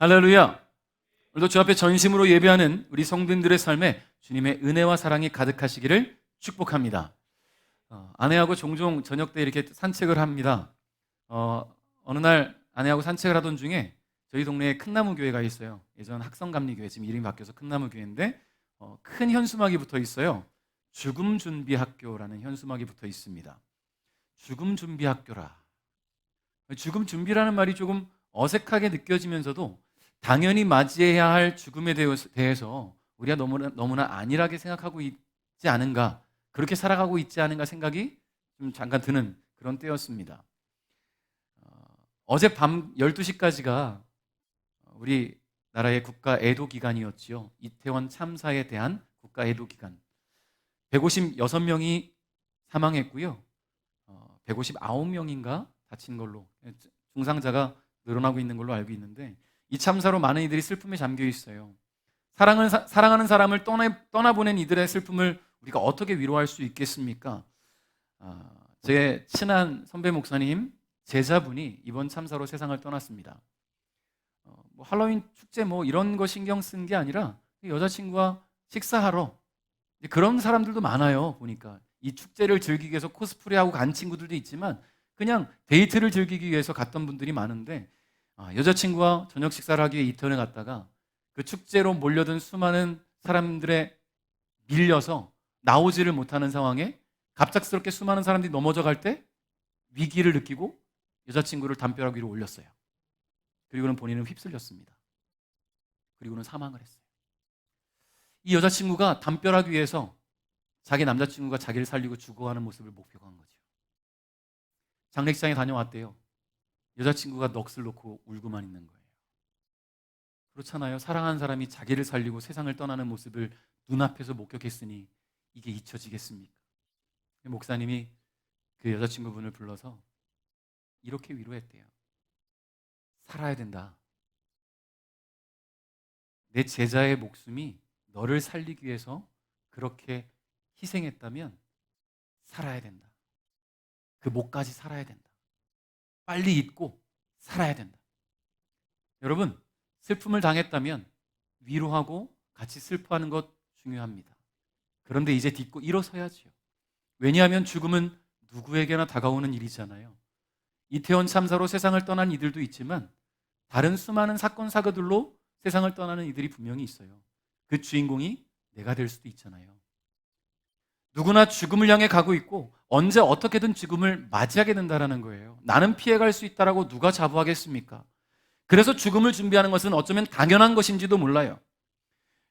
할렐루야. 오늘도 주 앞에 전심으로 예배하는 우리 성도님들의 삶에 주님의 은혜와 사랑이 가득하시기를 축복합니다. 아내하고 종종 저녁 때 이렇게 산책을 합니다. 어느 날 아내하고 산책을 하던 중에 저희 동네에 큰나무 교회가 있어요. 예전 학성감리교회, 지금 이름이 바뀌어서 큰나무 교회인데 큰 현수막이 붙어 있어요. 죽음 준비 학교라는 현수막이 붙어 있습니다. 죽음 준비 학교라. 죽음 준비라는 말이 조금 어색하게 느껴지면서도 당연히 맞이해야 할 죽음에 대해서 우리가 너무나 안일하게 생각하고 있지 않은가, 그렇게 살아가고 있지 않은가 생각이 좀 잠깐 드는 그런 때였습니다. 어제 밤 12시까지가 우리 나라의 국가 애도 기간이었지요. 이태원 참사에 대한 국가 애도 기간. 156명이 사망했고요. 159명인가 다친 걸로, 중상자가 늘어나고 있는 걸로 알고 있는데, 이 참사로 많은 이들이 슬픔에 잠겨 있어요. 사랑하는 사람을 떠나보낸 이들의 슬픔을 우리가 어떻게 위로할 수 있겠습니까? 제 친한 선배 목사님 제자분이 이번 참사로 세상을 떠났습니다. 할로윈 축제 이런 거 신경 쓴 게 아니라 여자친구와 식사하러, 그런 사람들도 많아요. 보니까 이 축제를 즐기기 위해서 코스프레하고 간 친구들도 있지만 그냥 데이트를 즐기기 위해서 갔던 분들이 많은데, 여자친구와 저녁 식사를 하기 위해 이태원에 갔다가 그 축제로 몰려든 수많은 사람들에 밀려서 나오지를 못하는 상황에 갑작스럽게 수많은 사람들이 넘어져 갈 때 위기를 느끼고 여자친구를 담벼락 위로 올렸어요. 그리고는 본인은 휩쓸렸습니다. 그리고는 사망을 했어요. 이 여자친구가 담벼락 위에서 자기 남자친구가 자기를 살리고 죽어가는 모습을 목격한 거죠. 장례식장에 다녀왔대요. 여자친구가 넋을 놓고 울고만 있는 거예요. 그렇잖아요. 사랑하는 사람이 자기를 살리고 세상을 떠나는 모습을 눈앞에서 목격했으니 이게 잊혀지겠습니까? 목사님이 그 여자친구분을 불러서 이렇게 위로했대요. 살아야 된다. 내 제자의 목숨이 너를 살리기 위해서 그렇게 희생했다면 살아야 된다. 그 목까지 살아야 된다. 빨리 잊고 살아야 된다. 여러분, 슬픔을 당했다면 위로하고 같이 슬퍼하는 것 중요합니다. 그런데 이제 딛고 일어서야지요. 왜냐하면 죽음은 누구에게나 다가오는 일이잖아요. 이태원 참사로 세상을 떠난 이들도 있지만 다른 수많은 사건 사고들로 세상을 떠나는 이들이 분명히 있어요. 그 주인공이 내가 될 수도 있잖아요. 누구나 죽음을 향해 가고 있고 언제 어떻게든 죽음을 맞이하게 된다는 거예요. 나는 피해갈 수 있다라고 누가 자부하겠습니까? 그래서 죽음을 준비하는 것은 어쩌면 당연한 것인지도 몰라요.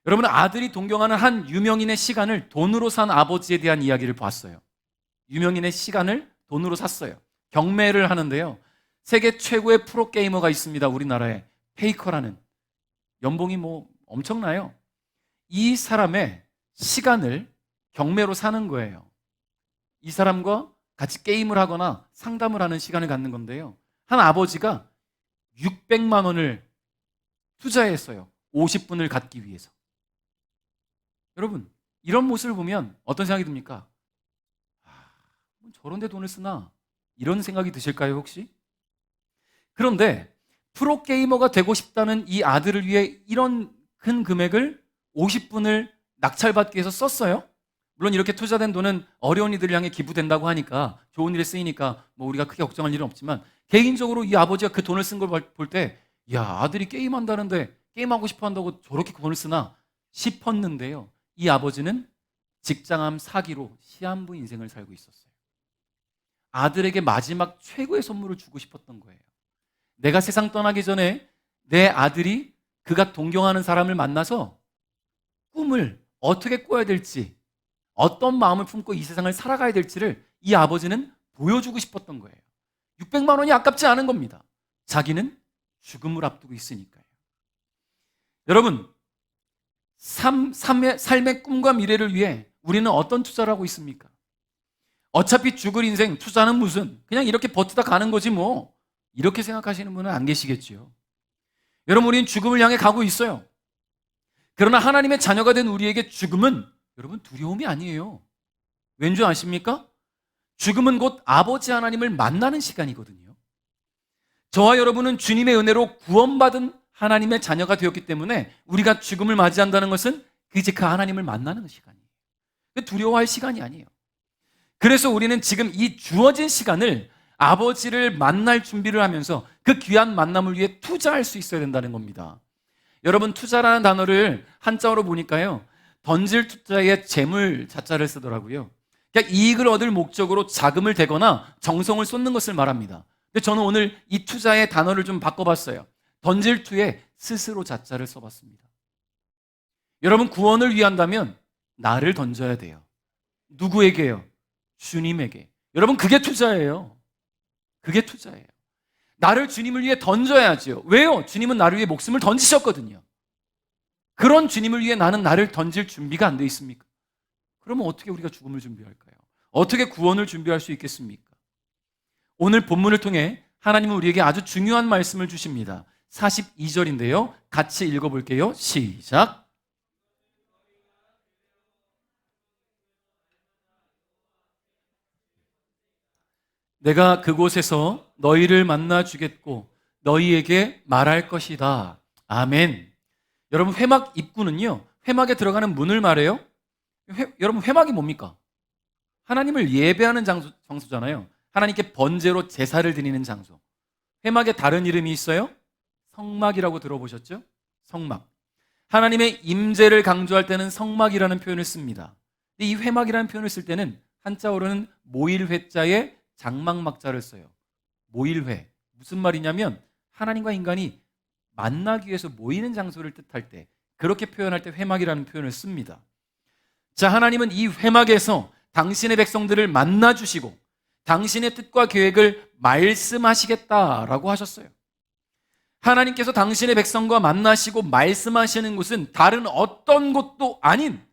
여러분, 아들이 동경하는 한 유명인의 시간을 돈으로 산 아버지에 대한 이야기를 봤어요. 유명인의 시간을 돈으로 샀어요. 경매를 하는데요. 세계 최고의 프로게이머가 있습니다. 우리나라에. 페이커라는. 연봉이 엄청나요. 이 사람의 시간을 경매로 사는 거예요. 이 사람과 같이 게임을 하거나 상담을 하는 시간을 갖는 건데요. 한 아버지가 600만 원을 투자했어요. 50분을 갖기 위해서. 여러분, 이런 모습을 보면 어떤 생각이 듭니까? 저런 데 돈을 쓰나? 이런 생각이 드실까요, 혹시? 그런데 프로게이머가 되고 싶다는 이 아들을 위해 이런 큰 금액을 50분을 낙찰받기 위해서 썼어요. 물론 이렇게 투자된 돈은 어려운 이들을 향해 기부된다고 하니까, 좋은 일에 쓰이니까 우리가 크게 걱정할 일은 없지만, 개인적으로 이 아버지가 그 돈을 쓴 걸 볼 때, 야, 아들이 게임한다는데 게임하고 싶어 한다고 저렇게 돈을 쓰나 싶었는데요. 이 아버지는 직장암 사기로 시한부 인생을 살고 있었어요. 아들에게 마지막 최고의 선물을 주고 싶었던 거예요. 내가 세상 떠나기 전에 내 아들이 그가 동경하는 사람을 만나서 꿈을 어떻게 꿔야 될지, 어떤 마음을 품고 이 세상을 살아가야 될지를 이 아버지는 보여주고 싶었던 거예요. 600만 원이 아깝지 않은 겁니다. 자기는 죽음을 앞두고 있으니까요. 여러분, 삶의 꿈과 미래를 위해 우리는 어떤 투자를 하고 있습니까? 어차피 죽을 인생, 투자는 무슨, 그냥 이렇게 버티다 가는 거지 이렇게 생각하시는 분은 안 계시겠지요. 여러분, 우리는 죽음을 향해 가고 있어요. 그러나 하나님의 자녀가 된 우리에게 죽음은 여러분 두려움이 아니에요. 왠지 아십니까? 죽음은 곧 아버지 하나님을 만나는 시간이거든요. 저와 여러분은 주님의 은혜로 구원받은 하나님의 자녀가 되었기 때문에 우리가 죽음을 맞이한다는 것은 이제 그 하나님을 만나는 시간이에요. 두려워할 시간이 아니에요. 그래서 우리는 지금 이 주어진 시간을 아버지를 만날 준비를 하면서 그 귀한 만남을 위해 투자할 수 있어야 된다는 겁니다. 여러분, 투자라는 단어를 한자어로 보니까요, 던질 투자에 재물 자자를 쓰더라고요. 그러니까 이익을 얻을 목적으로 자금을 대거나 정성을 쏟는 것을 말합니다. 근데 저는 오늘 이 투자의 단어를 좀 바꿔봤어요. 던질 투에 스스로 자자를 써봤습니다. 여러분, 구원을 위한다면 나를 던져야 돼요. 누구에게요? 주님에게. 여러분, 그게 투자예요. 그게 투자예요. 나를 주님을 위해 던져야죠. 왜요? 주님은 나를 위해 목숨을 던지셨거든요. 그런 주님을 위해 나는 나를 던질 준비가 안 돼 있습니까? 그러면 어떻게 우리가 죽음을 준비할까요? 어떻게 구원을 준비할 수 있겠습니까? 오늘 본문을 통해 하나님은 우리에게 아주 중요한 말씀을 주십니다. 42절인데요. 같이 읽어볼게요. 시작. 내가 그곳에서 너희를 만나 주겠고 너희에게 말할 것이다. 아멘. 여러분, 회막 입구는요, 회막에 들어가는 문을 말해요. 여러분, 회막이 뭡니까? 하나님을 예배하는 장소잖아요. 하나님께 번제로 제사를 드리는 장소. 회막에 다른 이름이 있어요? 성막이라고 들어보셨죠? 성막. 하나님의 임재를 강조할 때는 성막이라는 표현을 씁니다. 이 회막이라는 표현을 쓸 때는 한자어로는 모일회자에 장막막자를 써요. 모일회. 무슨 말이냐면 하나님과 인간이 만나기 위해서 모이는 장소를 뜻할 때, 그렇게 표현할 때 회막이라는 표현을 씁니다. 자, 하나님은 이 회막에서 당신의 백성들을 만나 주시고 당신의 뜻과 계획을 말씀하시겠다라고 하셨어요. 하나님께서 당신의 백성과 만나시고 말씀하시는 곳은 다른 어떤 곳도 아닌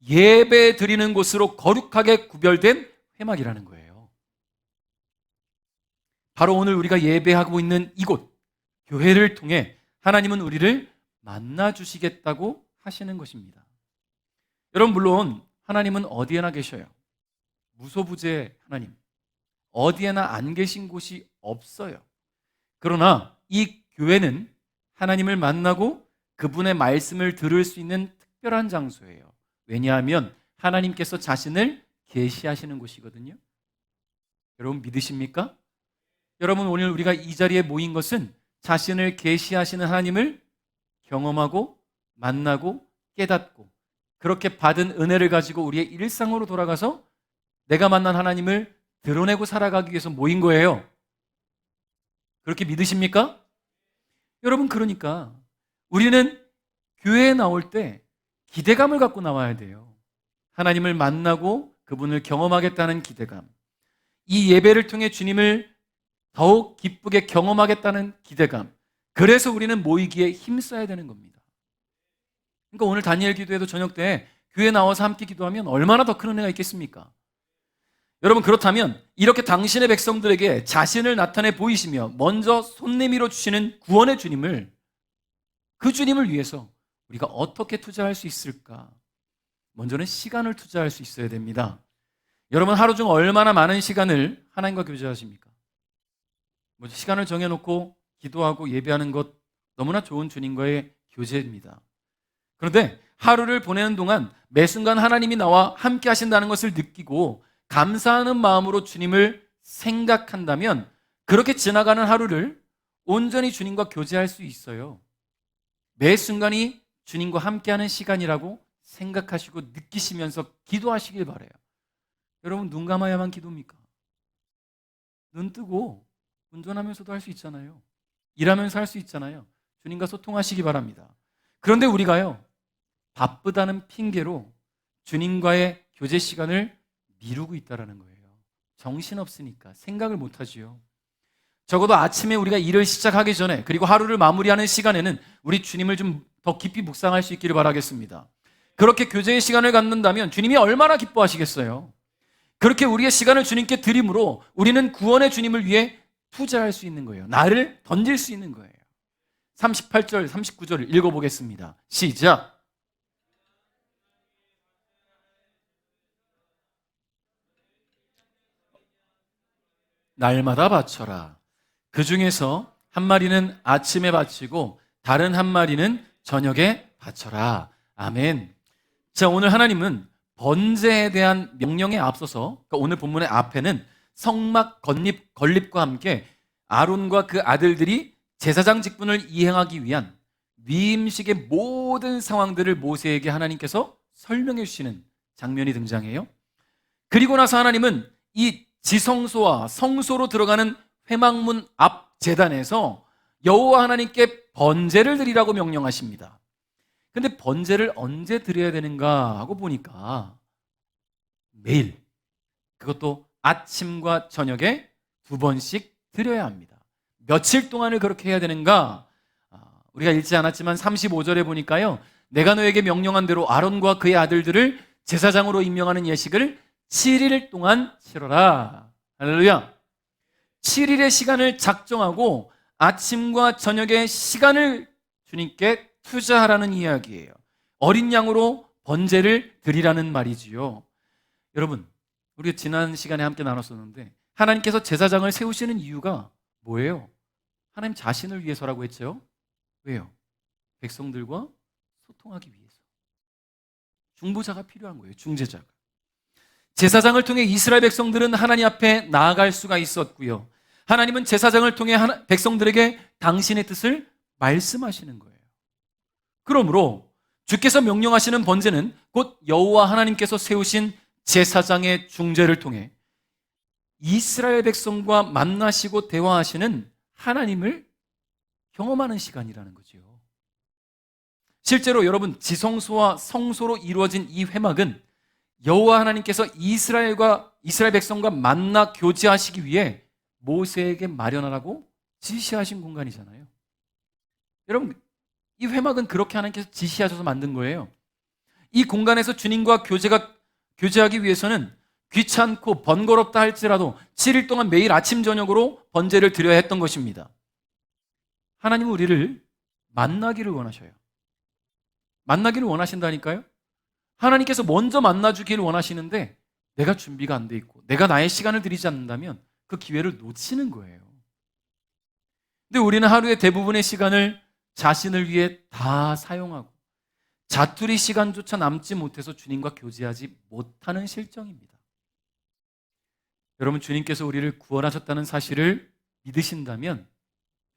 예배 드리는 곳으로 거룩하게 구별된 회막이라는 거예요. 바로 오늘 우리가 예배하고 있는 이곳, 교회를 통해 하나님은 우리를 만나 주시겠다고 하시는 것입니다. 여러분, 물론 하나님은 어디에나 계셔요. 무소부재 하나님, 어디에나 안 계신 곳이 없어요. 그러나 이 교회는 하나님을 만나고 그분의 말씀을 들을 수 있는 특별한 장소예요. 왜냐하면 하나님께서 자신을 계시하시는 곳이거든요. 여러분, 믿으십니까? 여러분, 오늘 우리가 이 자리에 모인 것은 자신을 계시하시는 하나님을 경험하고 만나고 깨닫고 그렇게 받은 은혜를 가지고 우리의 일상으로 돌아가서 내가 만난 하나님을 드러내고 살아가기 위해서 모인 거예요. 그렇게 믿으십니까? 여러분, 그러니까 우리는 교회에 나올 때 기대감을 갖고 나와야 돼요. 하나님을 만나고 그분을 경험하겠다는 기대감. 이 예배를 통해 주님을 더욱 기쁘게 경험하겠다는 기대감. 그래서 우리는 모이기에 힘써야 되는 겁니다. 그러니까 오늘 다니엘 기도회도 저녁 때 교회에 나와서 함께 기도하면 얼마나 더 큰 은혜가 있겠습니까? 여러분, 그렇다면 이렇게 당신의 백성들에게 자신을 나타내 보이시며 먼저 손 내밀어 주시는 구원의 주님을, 그 주님을 위해서 우리가 어떻게 투자할 수 있을까? 먼저는 시간을 투자할 수 있어야 됩니다. 여러분, 하루 중 얼마나 많은 시간을 하나님과 교제하십니까? 시간을 정해놓고 기도하고 예배하는 것 너무나 좋은 주님과의 교제입니다. 그런데 하루를 보내는 동안 매 순간 하나님이 나와 함께 하신다는 것을 느끼고 감사하는 마음으로 주님을 생각한다면 그렇게 지나가는 하루를 온전히 주님과 교제할 수 있어요. 매 순간이 주님과 함께하는 시간이라고 생각하시고 느끼시면서 기도하시길 바라요. 여러분, 눈 감아야만 기도입니까? 눈 뜨고 운전하면서도 할 수 있잖아요. 일하면서 할 수 있잖아요. 주님과 소통하시기 바랍니다. 그런데 우리가요, 바쁘다는 핑계로 주님과의 교제 시간을 미루고 있다는 거예요. 정신없으니까 생각을 못하지요. 적어도 아침에 우리가 일을 시작하기 전에, 그리고 하루를 마무리하는 시간에는 우리 주님을 좀 더 깊이 묵상할 수 있기를 바라겠습니다. 그렇게 교제의 시간을 갖는다면 주님이 얼마나 기뻐하시겠어요. 그렇게 우리의 시간을 주님께 드림으로 우리는 구원의 주님을 위해 투자할 수 있는 거예요. 나를 던질 수 있는 거예요. 38절, 39절을 읽어보겠습니다. 시작. 날마다 바쳐라. 그 중에서 한 마리는 아침에 바치고 다른 한 마리는 저녁에 바쳐라. 아멘. 자, 오늘 하나님은 번제에 대한 명령에 앞서서, 그러니까 오늘 본문의 앞에는 성막 건립과 함께 아론과 그 아들들이 제사장 직분을 이행하기 위한 위임식의 모든 상황들을 모세에게 하나님께서 설명해 주시는 장면이 등장해요. 그리고 나서 하나님은 이 지성소와 성소로 들어가는 회막문 앞 제단에서 여호와 하나님께 번제를 드리라고 명령하십니다. 근데 번제를 언제 드려야 되는가 하고 보니까 매일, 그것도 아침과 저녁에 2번씩 드려야 합니다. 며칠 동안을 그렇게 해야 되는가? 우리가 읽지 않았지만 35절에 보니까요, 내가 너에게 명령한 대로 아론과 그의 아들들을 제사장으로 임명하는 예식을 7일 동안 치러라. 할렐루야. 7일의 시간을 작정하고 아침과 저녁에 시간을 주님께 투자하라는 이야기예요. 어린 양으로 번제를 드리라는 말이지요. 여러분, 우리가 지난 시간에 함께 나눴었는데 하나님께서 제사장을 세우시는 이유가 뭐예요? 하나님 자신을 위해서라고 했죠. 왜요? 백성들과 소통하기 위해서. 중보자가 필요한 거예요. 중재자가. 제사장을 통해 이스라엘 백성들은 하나님 앞에 나아갈 수가 있었고요. 하나님은 제사장을 통해 백성들에게 당신의 뜻을 말씀하시는 거예요. 그러므로 주께서 명령하시는 번제는 곧 여호와 하나님께서 세우신 제사장의 중재를 통해 이스라엘 백성과 만나시고 대화하시는 하나님을 경험하는 시간이라는 거죠. 실제로 여러분, 지성소와 성소로 이루어진 이 회막은 여호와 하나님께서 이스라엘 백성과 만나 교제하시기 위해 모세에게 마련하라고 지시하신 공간이잖아요. 여러분, 이 회막은 그렇게 하나님께서 지시하셔서 만든 거예요. 이 공간에서 주님과 교제하기 위해서는 귀찮고 번거롭다 할지라도 7일 동안 매일 아침 저녁으로 번제를 드려야 했던 것입니다. 하나님은 우리를 만나기를 원하셔요. 만나기를 원하신다니까요. 하나님께서 먼저 만나주기를 원하시는데 내가 준비가 안 돼 있고 내가 나의 시간을 들이지 않는다면 그 기회를 놓치는 거예요. 근데 우리는 하루의 대부분의 시간을 자신을 위해 다 사용하고 자투리 시간조차 남지 못해서 주님과 교제하지 못하는 실정입니다. 여러분, 주님께서 우리를 구원하셨다는 사실을 믿으신다면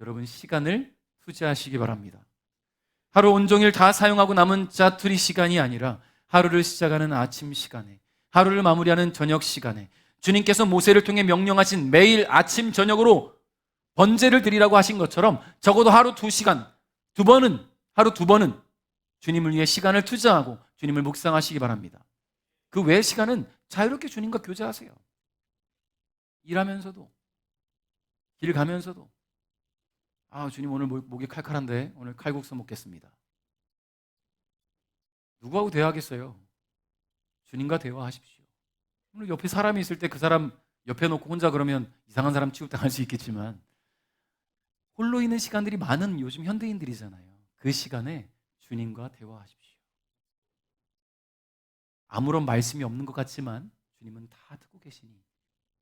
여러분, 시간을 투자하시기 바랍니다. 하루 온종일 다 사용하고 남은 자투리 시간이 아니라 하루를 시작하는 아침 시간에, 하루를 마무리하는 저녁 시간에 주님께서 모세를 통해 명령하신 매일 아침 저녁으로 번제를 드리라고 하신 것처럼 적어도 하루 2시간, 하루 2번은 주님을 위해 시간을 투자하고 주님을 묵상하시기 바랍니다. 그 외의 시간은 자유롭게 주님과 교제하세요. 일하면서도, 길 가면서도, 주님 오늘 목이 칼칼한데 오늘 칼국수 먹겠습니다. 누구하고 대화하겠어요? 주님과 대화하십시오. 오늘 옆에 사람이 있을 때 그 사람 옆에 놓고 혼자 그러면 이상한 사람 취급당할 수 있겠지만 홀로 있는 시간들이 많은 요즘 현대인들이잖아요. 그 시간에 주님과 대화하십시오. 아무런 말씀이 없는 것 같지만 주님은 다 듣고 계시니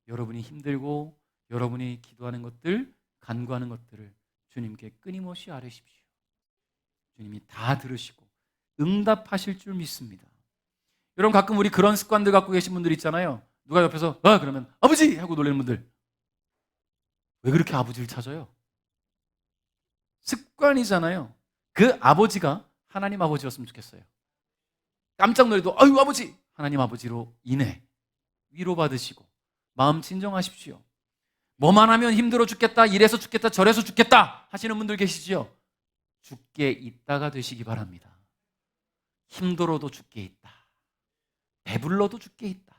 여러분이 힘들고 여러분이 기도하는 것들, 간구하는 것들을 주님께 끊임없이 아뢰십시오. 주님이 다 들으시고 응답하실 줄 믿습니다. 여러분, 가끔 우리 그런 습관들 갖고 계신 분들 있잖아요. 누가 옆에서 그러면 아버지! 하고 놀리는 분들. 왜 그렇게 아버지를 찾아요? 습관이잖아요. 그 아버지가 하나님 아버지였으면 좋겠어요. 깜짝 놀래도 아유 아버지! 하나님 아버지로 인해 위로받으시고 마음 진정하십시오. 뭐만 하면 힘들어 죽겠다, 이래서 죽겠다, 저래서 죽겠다 하시는 분들 계시지요? 죽게 있다가 되시기 바랍니다. 힘들어도 죽게 있다. 배불러도 죽게 있다.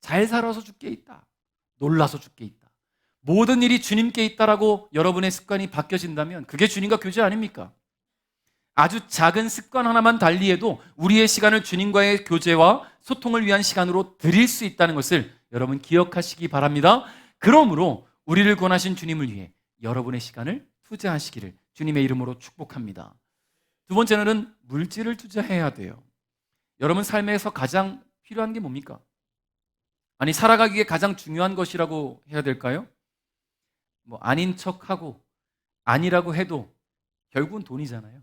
잘 살아서 죽게 있다. 놀라서 죽게 있다. 모든 일이 주님께 있다라고 여러분의 습관이 바뀌어진다면 그게 주님과 교제 아닙니까? 아주 작은 습관 하나만 달리해도 우리의 시간을 주님과의 교제와 소통을 위한 시간으로 드릴 수 있다는 것을 여러분 기억하시기 바랍니다. 그러므로 우리를 구원하신 주님을 위해 여러분의 시간을 투자하시기를 주님의 이름으로 축복합니다. 두 번째는 물질을 투자해야 돼요. 여러분 삶에서 가장 필요한 게 뭡니까? 아니, 살아가기에 가장 중요한 것이라고 해야 될까요? 아닌 척하고 아니라고 해도 결국은 돈이잖아요.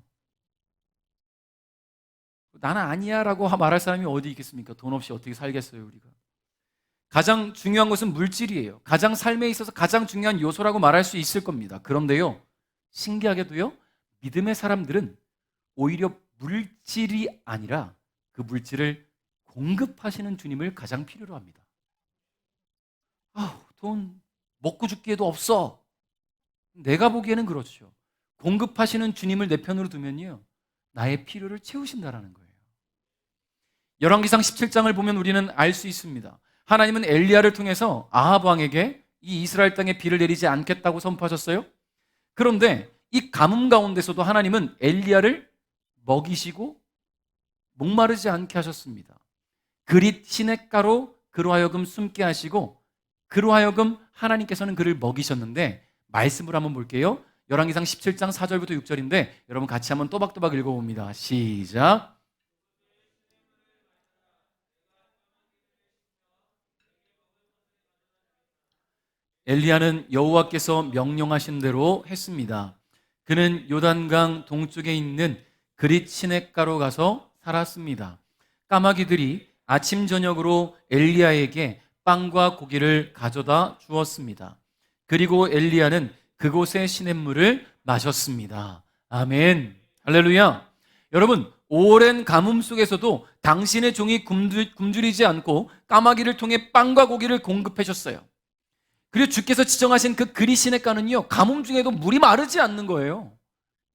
나는 아니야 라고 말할 사람이 어디 있겠습니까? 돈 없이 어떻게 살겠어요, 우리가. 가장 중요한 것은 물질이에요. 가장 삶에 있어서 가장 중요한 요소라고 말할 수 있을 겁니다. 그런데요, 신기하게도요, 믿음의 사람들은 오히려 물질이 아니라 그 물질을 공급하시는 주님을 가장 필요로 합니다. 돈 먹고 죽기에도 없어. 내가 보기에는 그렇죠. 공급하시는 주님을 내 편으로 두면요, 나의 필요를 채우신다라는 거예요. 열왕기상 17장을 보면 우리는 알 수 있습니다. 하나님은 엘리야를 통해서 아합 왕에게 이 이스라엘 땅에 비를 내리지 않겠다고 선포하셨어요. 그런데 이 가뭄 가운데서도 하나님은 엘리야를 먹이시고 목마르지 않게 하셨습니다. 그릿 시냇가로 그로 하여금 숨게 하시고 그로 하여금 하나님께서는 그를 먹이셨는데, 말씀을 한번 볼게요. 열왕기상 17장 4절부터 6절인데 여러분 같이 한번 또박또박 읽어봅니다. 시작. 엘리야는 여호와께서 명령하신 대로 했습니다. 그는 요단강 동쪽에 있는 그릿 시냇가로 가서 살았습니다. 까마귀들이 아침 저녁으로 엘리야에게 빵과 고기를 가져다 주었습니다. 그리고 엘리야는 그곳의 시냇물을 마셨습니다. 아멘. 할렐루야. 여러분, 오랜 가뭄 속에서도 당신의 종이 굶주리지 않고 까마귀를 통해 빵과 고기를 공급해 줬어요. 그리고 주께서 지정하신 그 그릿 시냇가는요, 가뭄 중에도 물이 마르지 않는 거예요.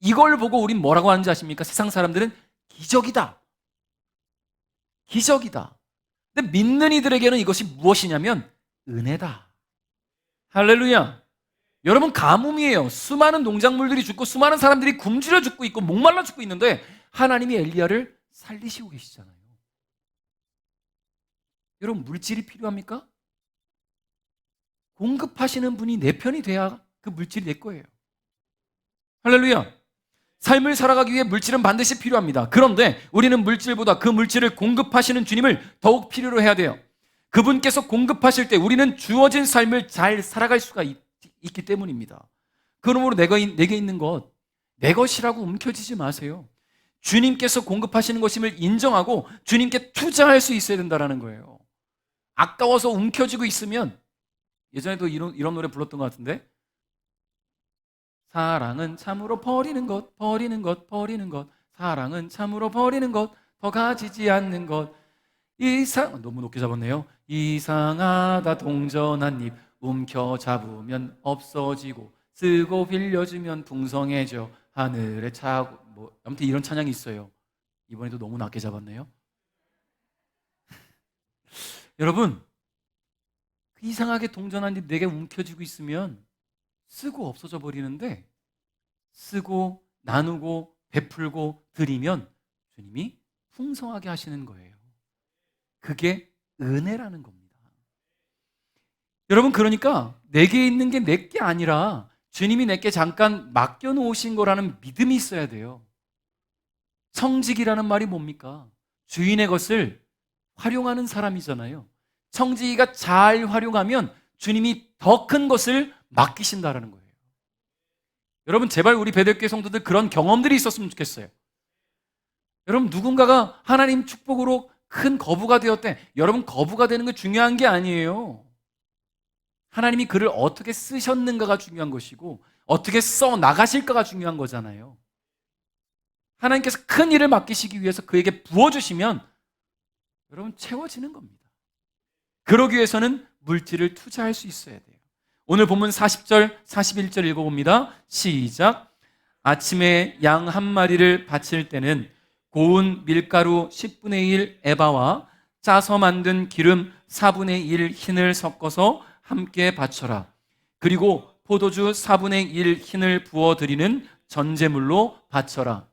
이걸 보고 우린 뭐라고 하는지 아십니까? 세상 사람들은 기적이다. 기적이다. 근데 믿는 이들에게는 이것이 무엇이냐면 은혜다. 할렐루야. 여러분, 가뭄이에요. 수많은 농작물들이 죽고 수많은 사람들이 굶주려 죽고 있고 목말라 죽고 있는데 하나님이 엘리야를 살리시고 계시잖아요. 여러분, 물질이 필요합니까? 공급하시는 분이 내 편이 돼야 그 물질이 내 거예요. 할렐루야. 삶을 살아가기 위해 물질은 반드시 필요합니다. 그런데 우리는 물질보다 그 물질을 공급하시는 주님을 더욱 필요로 해야 돼요. 그분께서 공급하실 때 우리는 주어진 삶을 잘 살아갈 수가 있기 때문입니다. 그러므로 내게 있는 것, 내 것이라고 움켜쥐지 마세요. 주님께서 공급하시는 것임을 인정하고 주님께 투자할 수 있어야 된다는 거예요. 아까워서 움켜쥐고 있으면, 예전에도 이런 노래 불렀던 것 같은데, 사랑은 참으로 버리는 것, 버리는 것, 버리는 것. 사랑은 참으로 버리는 것, 더 가지지 않는 것. 너무 높게 잡았네요. 이상하다 동전 한 입 움켜 잡으면 없어지고 쓰고 빌려주면 풍성해져 하늘에 차고. 아무튼 이런 찬양이 있어요. 이번에도 너무 낮게 잡았네요. 여러분, 이상하게 동전 한 입 내게 움켜쥐고 있으면 쓰고 없어져 버리는데, 쓰고 나누고 베풀고 드리면 주님이 풍성하게 하시는 거예요. 그게 은혜라는 겁니다. 여러분, 그러니까 내게 있는 게 내 게 아니라 주님이 내게 잠깐 맡겨놓으신 거라는 믿음이 있어야 돼요. 청지기라는 말이 뭡니까? 주인의 것을 활용하는 사람이잖아요. 청지기가 잘 활용하면 주님이 더 큰 것을 맡기신다라는 거예요. 여러분, 제발 우리 베델교회 성도들 그런 경험들이 있었으면 좋겠어요. 여러분, 누군가가 하나님 축복으로 큰 거부가 되었대. 여러분, 거부가 되는 게 중요한 게 아니에요. 하나님이 그를 어떻게 쓰셨는가가 중요한 것이고 어떻게 써 나가실까가 중요한 거잖아요. 하나님께서 큰 일을 맡기시기 위해서 그에게 부어주시면 여러분, 채워지는 겁니다. 그러기 위해서는 물질을 투자할 수 있어야 돼요. 오늘 본문 40절, 41절 읽어봅니다. 시작. 아침에 양 한 마리를 바칠 때는 고운 밀가루 10분의 1 에바와 짜서 만든 기름 4분의 1 흰을 섞어서 함께 바쳐라. 그리고 포도주 4분의 1 흰을 부어드리는 전제물로 바쳐라.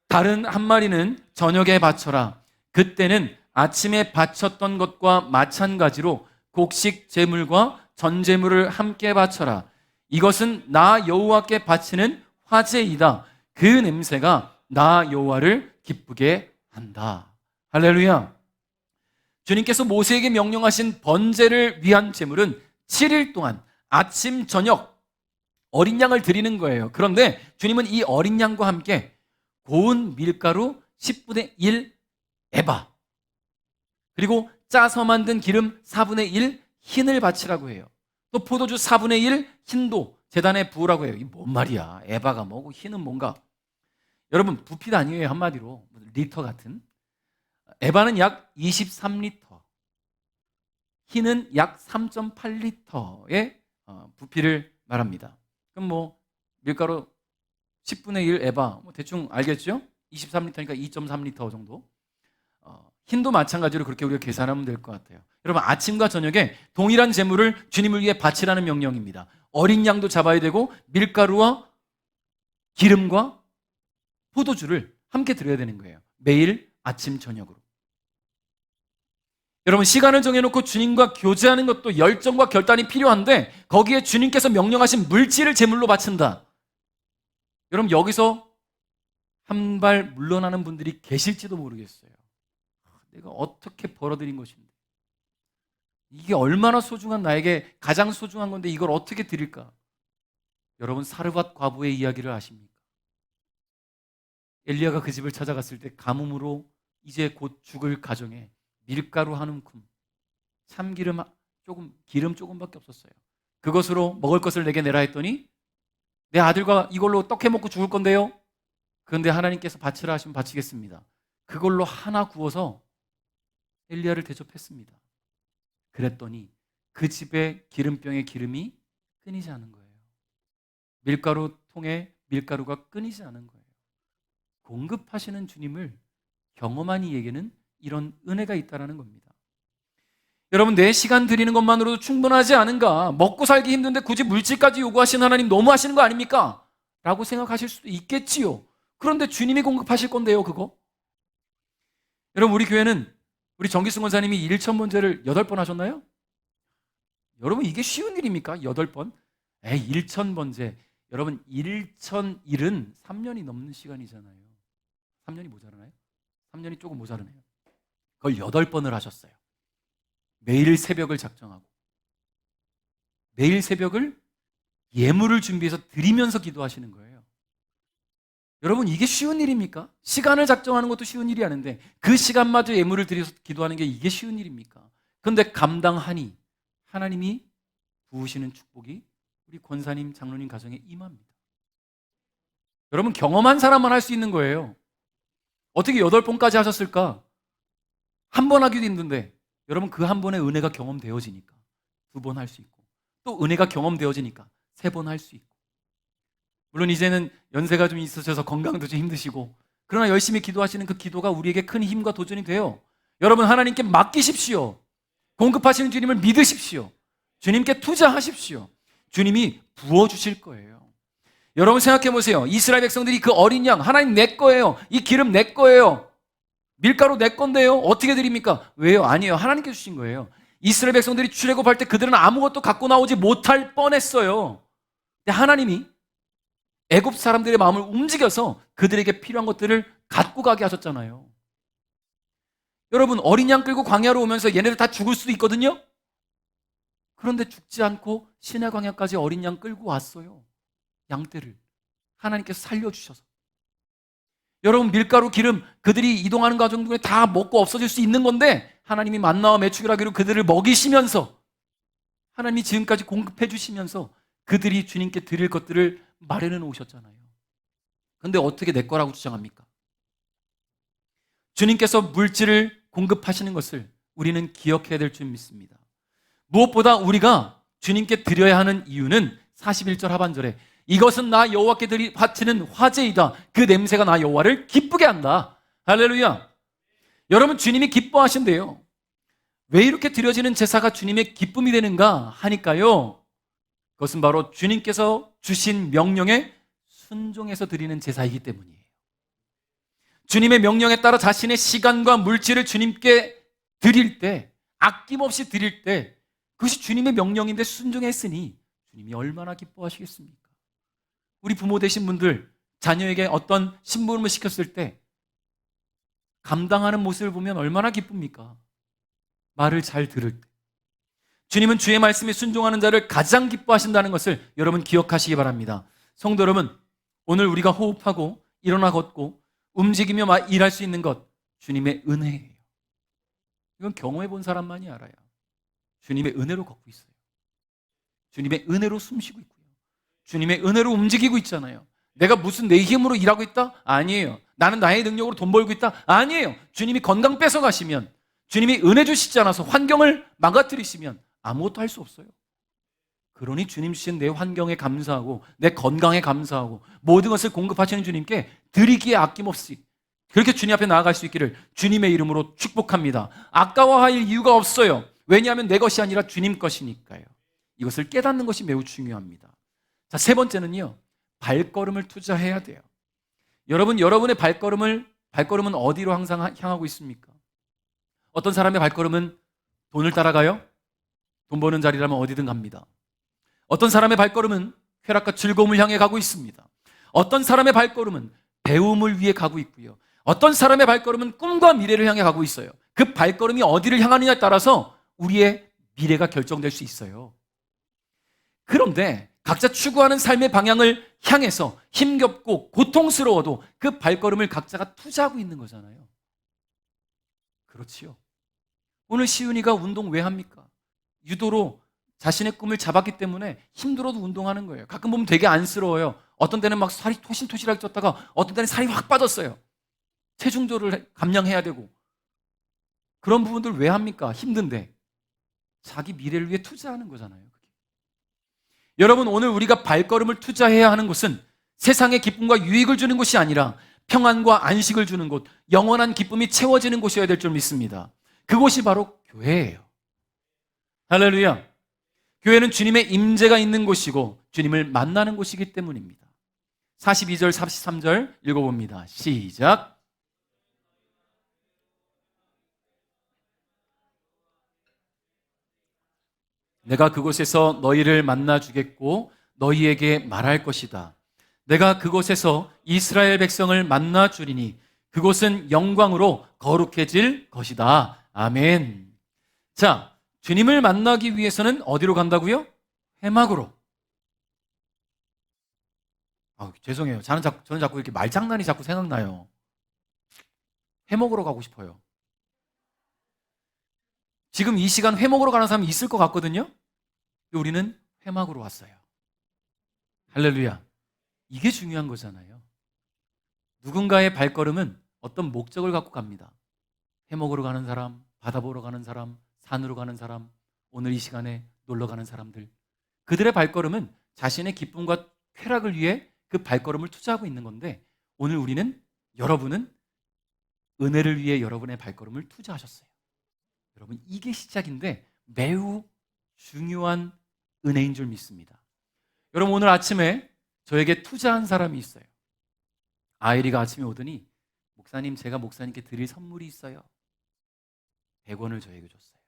다른 한 마리는 저녁에 바쳐라. 그때는 아침에 바쳤던 것과 마찬가지로 곡식 제물과 전제물을 함께 바쳐라. 이것은 나 여호와께 바치는 화제이다. 그 냄새가 나 여호와를 기쁘게 한다. 할렐루야. 주님께서 모세에게 명령하신 번제를 위한 제물은 7일 동안 아침 저녁 어린 양을 드리는 거예요. 그런데 주님은 이 어린 양과 함께 고운 밀가루 10분의 1 에바, 그리고 짜서 만든 기름 4분의 1 흰을 바치라고 해요. 또 포도주 4분의 1 흰도 제단에 부으라고 해요. 이게 뭔 말이야? 에바가 뭐고 흰은 뭔가? 여러분, 부피도 아니에요. 한마디로 리터 같은. 에바는 약 23리터, 흰은 약 3.8리터의 부피를 말합니다. 그럼 뭐 밀가루 10분의 1 에바, 뭐 대충 알겠죠? 23리터니까 2.3리터 정도. 흰도 마찬가지로 그렇게 우리가 계산하면 될 것 같아요. 여러분, 아침과 저녁에 동일한 제물을 주님을 위해 바치라는 명령입니다. 어린 양도 잡아야 되고 밀가루와 기름과 포도주를 함께 드려야 되는 거예요. 매일 아침 저녁으로. 여러분, 시간을 정해놓고 주님과 교제하는 것도 열정과 결단이 필요한데 거기에 주님께서 명령하신 물질을 제물로 바친다. 여러분, 여기서 한 발 물러나는 분들이 계실지도 모르겠어요. 내가 어떻게 벌어들인 것인데, 이게 얼마나 소중한, 나에게 가장 소중한 건데 이걸 어떻게 드릴까? 여러분, 사르밧 과부의 이야기를 아십니까? 엘리야가 그 집을 찾아갔을 때 가뭄으로 이제 곧 죽을 가정에 밀가루 한 움큼, 참기름 조금, 기름 조금밖에 없었어요. 그것으로 먹을 것을 내게 내라 했더니 내 아들과 이걸로 떡 해먹고 죽을 건데요. 그런데 하나님께서 바치라 하시면 바치겠습니다. 그걸로 하나 구워서 엘리야를 대접했습니다. 그랬더니 그 집의 기름병의 기름이 끊이지 않은 거예요. 밀가루 통에 밀가루가 끊이지 않은 거예요. 공급하시는 주님을 경험한 이에게는 이런 은혜가 있다는 겁니다. 여러분, 내 시간 드리는 것만으로도 충분하지 않은가? 먹고 살기 힘든데 굳이 물질까지 요구하시는 하나님 너무하시는 거 아닙니까? 라고 생각하실 수도 있겠지요. 그런데 주님이 공급하실 건데요, 그거. 여러분, 우리 교회는 우리 정기승 원사님이 1,000번제를 8번 하셨나요? 여러분, 이게 쉬운 일입니까? 8번? 1,000번제. 여러분, 1,001은 3년이 넘는 시간이잖아요. 3년이 모자라나요? 3년이 조금 모자라네요. 그걸 8번을 하셨어요. 매일 새벽을 작정하고 매일 새벽을 예물을 준비해서 드리면서 기도하시는 거예요. 여러분, 이게 쉬운 일입니까? 시간을 작정하는 것도 쉬운 일이 아닌데 그 시간마저 예물을 드려서 기도하는 게 이게 쉬운 일입니까? 그런데 감당하니 하나님이 부으시는 축복이 우리 권사님, 장로님 가정에 임합니다. 여러분, 경험한 사람만 할 수 있는 거예요. 어떻게 8번까지 하셨을까? 한 번 하기도 힘든데 여러분, 그 한 번의 은혜가 경험되어지니까 2번 할 수 있고, 또 은혜가 경험되어지니까 3번 할 수 있고. 물론 이제는 연세가 좀 있으셔서 건강도 좀 힘드시고, 그러나 열심히 기도하시는 그 기도가 우리에게 큰 힘과 도전이 돼요. 여러분, 하나님께 맡기십시오. 공급하시는 주님을 믿으십시오. 주님께 투자하십시오. 주님이 부어주실 거예요. 여러분, 생각해 보세요. 이스라엘 백성들이 그 어린 양, 하나님 내 거예요. 이 기름 내 거예요. 밀가루 내 건데요. 어떻게 드립니까? 왜요? 아니에요. 하나님께 주신 거예요. 이스라엘 백성들이 출애굽할 때 그들은 아무것도 갖고 나오지 못할 뻔했어요. 근데 하나님이 애굽 사람들의 마음을 움직여서 그들에게 필요한 것들을 갖고 가게 하셨잖아요. 여러분, 어린 양 끌고 광야로 오면서 얘네들 다 죽을 수도 있거든요. 그런데 죽지 않고 시내 광야까지 어린 양 끌고 왔어요. 양떼를 하나님께서 살려주셔서. 여러분, 밀가루, 기름, 그들이 이동하는 과정 중에 다 먹고 없어질 수 있는 건데 하나님이 만나와 메추기라기로 그들을 먹이시면서, 하나님이 지금까지 공급해 주시면서 그들이 주님께 드릴 것들을 마련해 놓으셨잖아요. 그런데 어떻게 내 거라고 주장합니까? 주님께서 물질을 공급하시는 것을 우리는 기억해야 될 줄 믿습니다. 무엇보다 우리가 주님께 드려야 하는 이유는 41절 하반절에 이것은 나 여호와께 바치는 화제이다. 그 냄새가 나 여호와를 기쁘게 한다. 할렐루야. 여러분, 주님이 기뻐하신대요. 왜 이렇게 드려지는 제사가 주님의 기쁨이 되는가 하니까요, 그것은 바로 주님께서 주신 명령에 순종해서 드리는 제사이기 때문이에요. 주님의 명령에 따라 자신의 시간과 물질을 주님께 드릴 때, 아낌없이 드릴 때, 그것이 주님의 명령인데 순종했으니 주님이 얼마나 기뻐하시겠습니까? 우리 부모 되신 분들, 자녀에게 어떤 심부름을 시켰을 때 감당하는 모습을 보면 얼마나 기쁩니까? 말을 잘 들을 때. 주님은 주의 말씀에 순종하는 자를 가장 기뻐하신다는 것을 여러분 기억하시기 바랍니다. 성도 여러분, 오늘 우리가 호흡하고 일어나 걷고 움직이며 일할 수 있는 것, 주님의 은혜예요. 이건 경험해 본 사람만이 알아요. 주님의 은혜로 걷고 있어요. 주님의 은혜로 숨쉬고 있고요. 주님의 은혜로 움직이고 있잖아요. 내가 무슨 내 힘으로 일하고 있다? 아니에요. 나는 나의 능력으로 돈 벌고 있다? 아니에요. 주님이 건강 뺏어가시면, 주님이 은혜 주시지 않아서 환경을 망가뜨리시면 아무것도 할 수 없어요. 그러니 주님 주신 내 환경에 감사하고 내 건강에 감사하고 모든 것을 공급하시는 주님께 드리기에 아낌없이 그렇게 주님 앞에 나아갈 수 있기를 주님의 이름으로 축복합니다. 아까워할 이유가 없어요. 왜냐하면 내 것이 아니라 주님 것이니까요. 이것을 깨닫는 것이 매우 중요합니다. 자, 세 번째는요, 발걸음을 투자해야 돼요. 여러분, 여러분의 발걸음은 어디로 항상 향하고 있습니까? 어떤 사람의 발걸음은 돈을 따라가요? 돈 버는 자리라면 어디든 갑니다. 어떤 사람의 발걸음은 쾌락과 즐거움을 향해 가고 있습니다. 어떤 사람의 발걸음은 배움을 위해 가고 있고요. 어떤 사람의 발걸음은 꿈과 미래를 향해 가고 있어요. 그 발걸음이 어디를 향하느냐에 따라서 우리의 미래가 결정될 수 있어요. 그런데 각자 추구하는 삶의 방향을 향해서 힘겹고 고통스러워도 그 발걸음을 각자가 투자하고 있는 거잖아요. 그렇지요. 오늘 시윤이가 운동 왜 합니까? 유도로 자신의 꿈을 잡았기 때문에 힘들어도 운동하는 거예요. 가끔 보면 되게 안쓰러워요. 어떤 때는 막 살이 토실토실하게 쪘다가 어떤 때는 살이 확 빠졌어요. 체중조를 감량해야 되고. 그런 부분들 왜 합니까? 힘든데. 자기 미래를 위해 투자하는 거잖아요. 여러분, 오늘 우리가 발걸음을 투자해야 하는 것은 세상의 기쁨과 유익을 주는 것이 아니라 평안과 안식을 주는 곳, 영원한 기쁨이 채워지는 곳이어야 될 줄 믿습니다. 그곳이 바로 교회예요. 할렐루야. 교회는 주님의 임재가 있는 곳이고 주님을 만나는 곳이기 때문입니다. 42절, 43절 읽어봅니다. 시작. 내가 그곳에서 너희를 만나 주겠고 너희에게 말할 것이다. 내가 그곳에서 이스라엘 백성을 만나 주리니 그곳은 영광으로 거룩해질 것이다. 아멘. 자, 주님을 만나기 위해서는 어디로 간다고요? 회막으로. 죄송해요. 저는 자꾸 이렇게 말장난이 자꾸 생각나요. 회 먹으러 가고 싶어요. 지금 이 시간 회 먹으러 가는 사람이 있을 것 같거든요. 우리는 회막으로 왔어요. 할렐루야. 이게 중요한 거잖아요. 누군가의 발걸음은 어떤 목적을 갖고 갑니다. 회 먹으러 가는 사람, 바다 보러 가는 사람, 산으로 가는 사람, 오늘 이 시간에 놀러 가는 사람들, 그들의 발걸음은 자신의 기쁨과 쾌락을 위해 그 발걸음을 투자하고 있는 건데, 오늘 여러분은 은혜를 위해 여러분의 발걸음을 투자하셨어요. 여러분, 이게 시작인데 매우 중요한 은혜인 줄 믿습니다. 여러분, 오늘 아침에 저에게 투자한 사람이 있어요. 아이리가 아침에 오더니, 목사님, 제가 목사님께 드릴 선물이 있어요. 100원을 저에게 줬어요.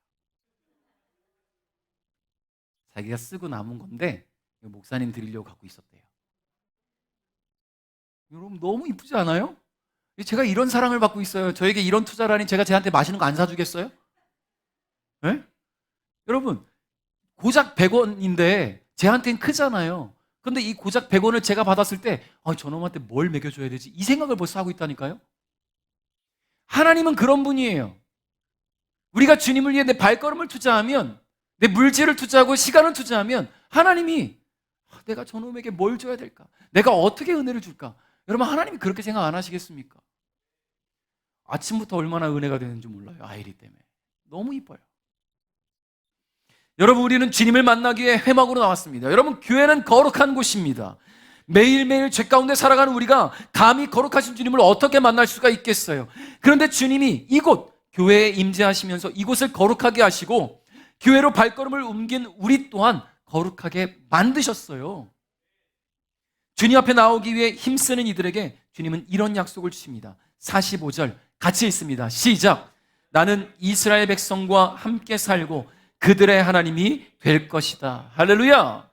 자기가 쓰고 남은 건데 목사님 드리려고 갖고 있었대요. 여러분, 너무 이쁘지 않아요? 제가 이런 사랑을 받고 있어요. 저에게 이런 투자를 하니 제가 쟤한테 맛있는 거 안 사주겠어요? 네? 여러분, 고작 100원인데 쟤한테는 크잖아요. 그런데 이 고작 100원을 제가 받았을 때 저놈한테 뭘 먹여줘야 되지? 이 생각을 벌써 하고 있다니까요. 하나님은 그런 분이에요. 우리가 주님을 위해 내 발걸음을 투자하면, 내 물질을 투자하고 시간을 투자하면 하나님이 내가 저놈에게 뭘 줘야 될까? 내가 어떻게 은혜를 줄까? 여러분, 하나님이 그렇게 생각 안 하시겠습니까? 아침부터 얼마나 은혜가 되는지 몰라요. 아이리 때문에. 너무 이뻐요. 여러분, 우리는 주님을 만나기 위해 회막으로 나왔습니다. 여러분, 교회는 거룩한 곳입니다. 매일매일 죄 가운데 살아가는 우리가 감히 거룩하신 주님을 어떻게 만날 수가 있겠어요? 그런데 주님이 이곳 교회에 임재하시면서 이곳을 거룩하게 하시고 교회로 발걸음을 옮긴 우리 또한 거룩하게 만드셨어요. 주님 앞에 나오기 위해 힘쓰는 이들에게 주님은 이런 약속을 주십니다. 45절 같이 읽습니다. 시작. 나는 이스라엘 백성과 함께 살고 그들의 하나님이 될 것이다. 할렐루야.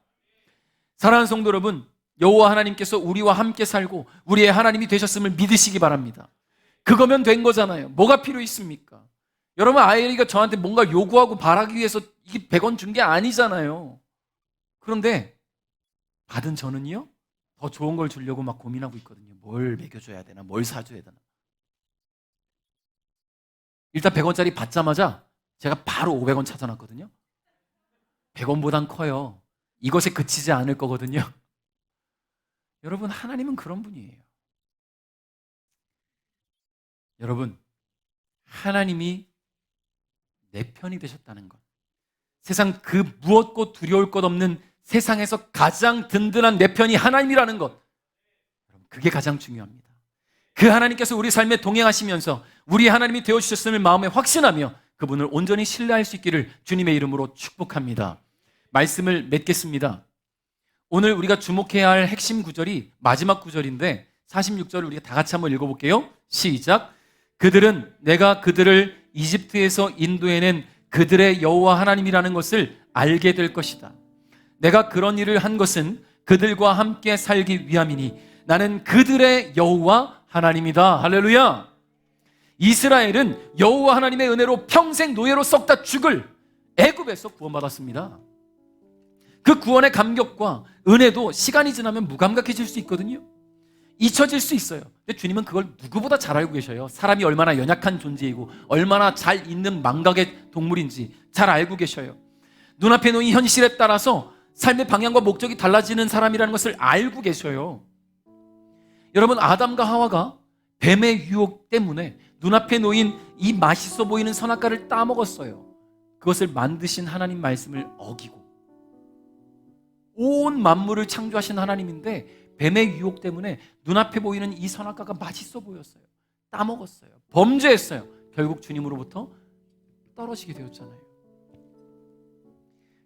사랑하는 성도 여러분, 여호와 하나님께서 우리와 함께 살고 우리의 하나님이 되셨음을 믿으시기 바랍니다. 그거면 된 거잖아요. 뭐가 필요 있습니까? 여러분, 아이리가 저한테 뭔가 요구하고 바라기 위해서 이게 100원 준 게 아니잖아요. 그런데 받은 저는요, 더 좋은 걸 주려고 막 고민하고 있거든요. 뭘 먹여줘야 되나, 뭘 사줘야 되나. 일단 100원짜리 받자마자 제가 바로 500원 찾아놨거든요. 100원보단 커요. 이것에 그치지 않을 거거든요. 여러분, 하나님은 그런 분이에요. 여러분, 하나님이 내 편이 되셨다는 것, 세상 그 무엇고 두려울 것 없는 세상에서 가장 든든한 내 편이 하나님이라는 것, 그게 가장 중요합니다. 그 하나님께서 우리 삶에 동행하시면서 우리 하나님이 되어주셨음을 마음에 확신하며 그분을 온전히 신뢰할 수 있기를 주님의 이름으로 축복합니다. 말씀을 맺겠습니다. 오늘 우리가 주목해야 할 핵심 구절이 마지막 구절인데 46절을 우리가 다 같이 한번 읽어볼게요. 시작. 그들은 내가 그들을 이집트에서 인도해낸 그들의 여호와 하나님이라는 것을 알게 될 것이다. 내가 그런 일을 한 것은 그들과 함께 살기 위함이니 나는 그들의 여호와 하나님이다. 할렐루야. 이스라엘은 여호와 하나님의 은혜로 평생 노예로 썩다 죽을 애굽에서 구원받았습니다. 그 구원의 감격과 은혜도 시간이 지나면 무감각해질 수 있거든요. 잊혀질 수 있어요. 근데 주님은 그걸 누구보다 잘 알고 계셔요. 사람이 얼마나 연약한 존재이고 얼마나 잘 있는 망각의 동물인지 잘 알고 계셔요. 눈앞에 놓인 현실에 따라서 삶의 방향과 목적이 달라지는 사람이라는 것을 알고 계셔요. 여러분, 아담과 하와가 뱀의 유혹 때문에 눈앞에 놓인 이 맛있어 보이는 선악과를 따먹었어요. 그것을 만드신 하나님 말씀을 어기고 온 만물을 창조하신 하나님인데 뱀의 유혹 때문에 눈앞에 보이는 이 선악과가 맛있어 보였어요. 따먹었어요. 범죄했어요. 결국 주님으로부터 떨어지게 되었잖아요.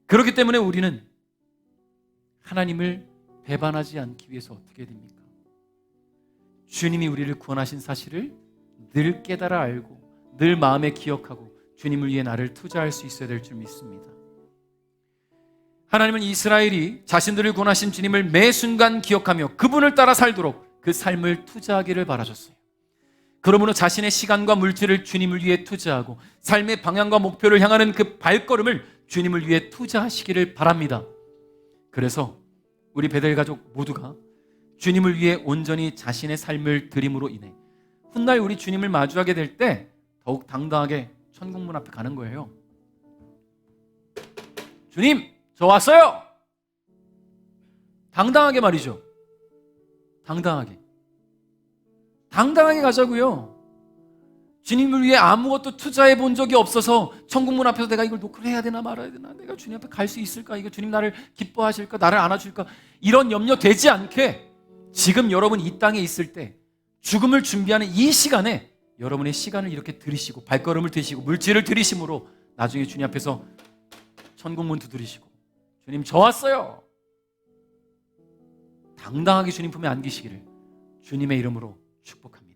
그렇기 때문에 우리는 하나님을 배반하지 않기 위해서 어떻게 됩니까? 주님이 우리를 구원하신 사실을 늘 깨달아 알고 늘 마음에 기억하고 주님을 위해 나를 투자할 수 있어야 될 줄 믿습니다. 하나님은 이스라엘이 자신들을 구원하신 주님을 매 순간 기억하며 그분을 따라 살도록 그 삶을 투자하기를 바라셨어요. 그러므로 자신의 시간과 물질을 주님을 위해 투자하고 삶의 방향과 목표를 향하는 그 발걸음을 주님을 위해 투자하시기를 바랍니다. 그래서 우리 베델 가족 모두가 주님을 위해 온전히 자신의 삶을 드림으로 인해 훗날 우리 주님을 마주하게 될 때 더욱 당당하게 천국문 앞에 가는 거예요. 주님, 저 왔어요. 당당하게 말이죠. 당당하게 가자고요. 주님을 위해 아무것도 투자해 본 적이 없어서 천국문 앞에서 내가 이걸 노크를 해야 되나 말아야 되나, 내가 주님 앞에 갈 수 있을까, 이거 주님 나를 기뻐하실까, 나를 안아줄까, 이런 염려 되지 않게 지금 여러분 이 땅에 있을 때 죽음을 준비하는 이 시간에 여러분의 시간을 이렇게 들이시고 발걸음을 드시고 물질을 들이심으로 나중에 주님 앞에서 천국문 두드리시고 주님 저 왔어요. 당당하게 주님 품에 안기시기를 주님의 이름으로 축복합니다.